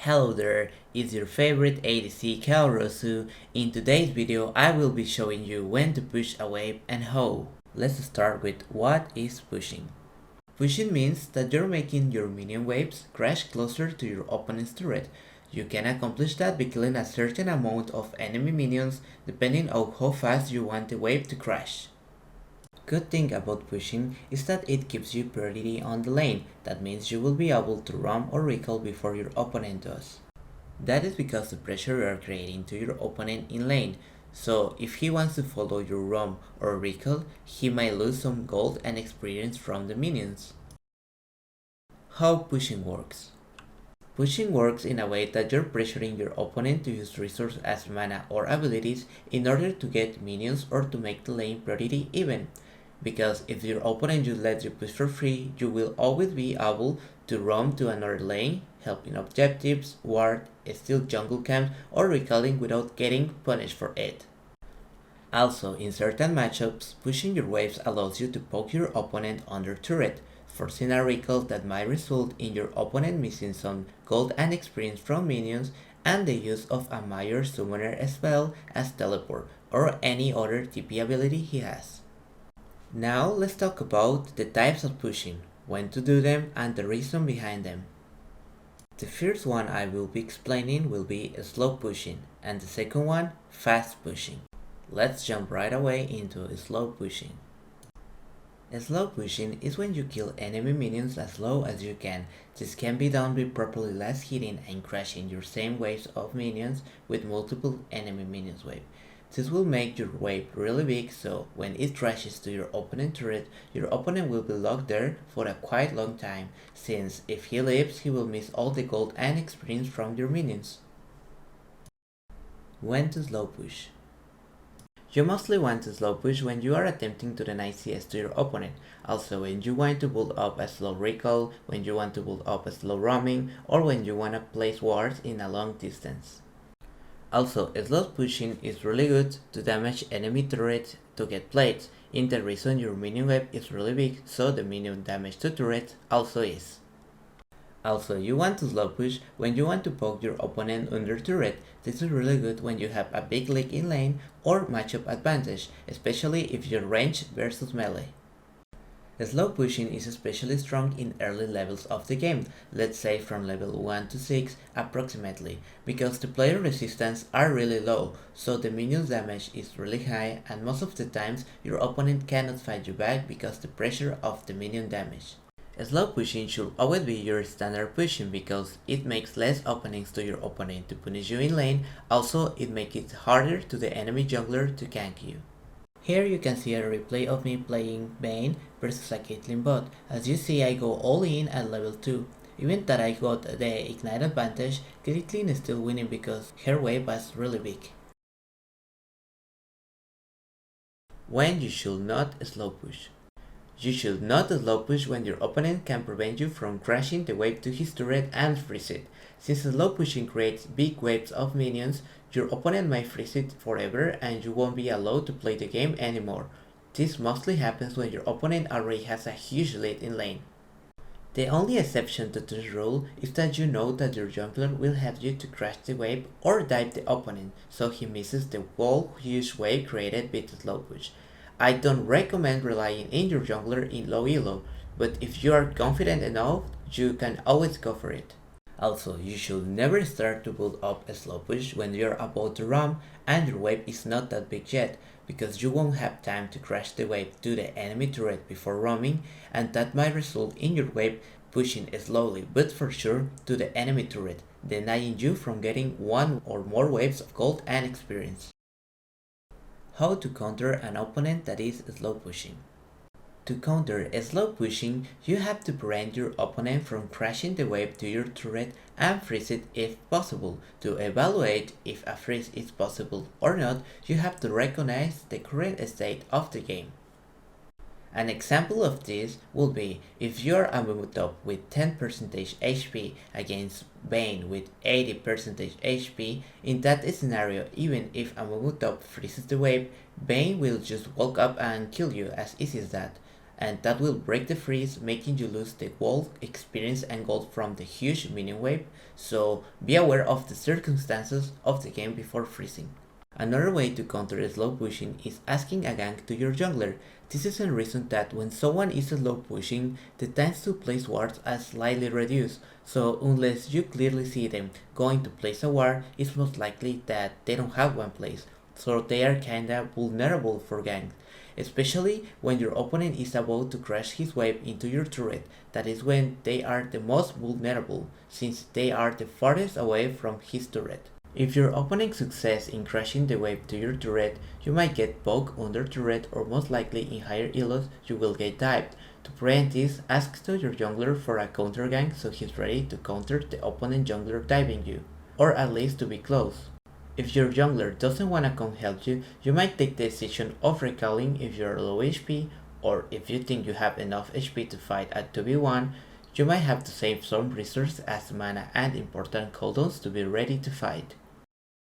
Hello there, it's your favorite ADC Kaorosu. In today's video I will be showing you when to push a wave and how. Let's start with what is pushing. Pushing means that you're making your minion waves crash closer to your opponent's turret. You can accomplish that by killing a certain amount of enemy minions depending on how fast you want the wave to crash. Good thing about pushing is that it gives you priority on the lane. That means you will be able to roam or recall before your opponent does. That is because the pressure you are creating to your opponent in lane. So if he wants to follow your roam or recall, he might lose some gold and experience from the minions. How pushing works. Pushing works in a way that you're pressuring your opponent to use resources as mana or abilities in order to get minions or to make the lane priority even. Because if your opponent just lets you push for free, you will always be able to roam to another lane, helping objectives, ward, steal jungle camps, or recalling without getting punished for it. Also, in certain matchups, pushing your waves allows you to poke your opponent under turret, forcing a recall that might result in your opponent missing some gold and experience from minions and the use of a major summoner spell as teleport or any other TP ability he has. Now let's talk about the types of pushing, when to do them and the reason behind them. The first one I will be explaining will be slow pushing and the second one fast pushing. Let's jump right away into slow pushing. Slow pushing is when you kill enemy minions as slow as you can. This can be done by properly last hitting and crashing your same waves of minions with multiple enemy minions wave. This will make your wave really big, so when it crashes to your opponent turret, your opponent will be locked there for a quite long time, since if he leaves he will miss all the gold and experience from your minions. When to slow push. You mostly want to slow push when you are attempting to deny CS to your opponent, also when you want to build up a slow recall, when you want to build up a slow roaming, or when you want to place wards in a long distance. Also, slow pushing is really good to damage enemy turrets to get plates, in the reason your minion wave is really big, so the minion damage to turret also is. Also, you want to slow push when you want to poke your opponent under turret. This is really good when you have a big leak in lane or matchup advantage, especially if you're range versus melee. Slow pushing is especially strong in early levels of the game, let's say from level 1 to 6 approximately, because the player resistance are really low, so the minion's damage is really high and most of the times your opponent cannot fight you back because the pressure of the minion damage. Slow pushing should always be your standard pushing because it makes less openings to your opponent to punish you in lane, also it makes it harder to the enemy jungler to gank you. Here you can see a replay of me playing Vayne versus a Caitlyn bot. As you see, I go all in at level 2. Even that I got the ignite advantage, Caitlyn is still winning because her wave was really big. When you should not slow push. You should not slow push when your opponent can prevent you from crashing the wave to his turret and freeze it. Since slow pushing creates big waves of minions, your opponent might freeze it forever and you won't be allowed to play the game anymore. This mostly happens when your opponent already has a huge lead in lane. The only exception to this rule is that you know that your jungler will have you to crash the wave or dive the opponent, so he misses the whole huge wave created with the slow push. I don't recommend relying on your jungler in low elo, but if you are confident enough, you can always go for it. Also, you should never start to build up a slow push when you are about to roam and your wave is not that big yet, because you won't have time to crash the wave to the enemy turret before roaming, and that might result in your wave pushing slowly but for sure to the enemy turret, denying you from getting one or more waves of gold and experience. How to counter an opponent that is slow pushing. To counter slow pushing, you have to prevent your opponent from crashing the wave to your turret and freeze it if possible. To evaluate if a freeze is possible or not, you have to recognize the current state of the game. An example of this will be if you are Amumu top with 10% HP against Vayne with 80% HP. In that scenario, even if Amumu top freezes the wave, Vayne will just walk up and kill you, as easy as that. and that will break the freeze, making you lose the wall experience and gold from the huge minion wave, so be aware of the circumstances of the game before freezing. Another way to counter slow pushing is asking a gank to your jungler. This is a reason that when someone is slow pushing, the times to place wards are slightly reduced, so unless you clearly see them going to place a ward, it's most likely that they don't have one place, so they are kinda vulnerable for ganks. Especially when your opponent is about to crash his wave into your turret, that is when they are the most vulnerable, since they are the farthest away from his turret. If your opponent succeeds in crashing the wave to your turret, you might get poked under turret, or most likely in higher elos you will get dived. To prevent this, ask to your jungler for a counter gank so he's ready to counter the opponent jungler diving you, or at least to be close. If your jungler doesn't wanna come help you, you might take the decision of recalling if you're low HP, or if you think you have enough HP to fight at 2v1, you might have to save some resources as mana and important cooldowns to be ready to fight.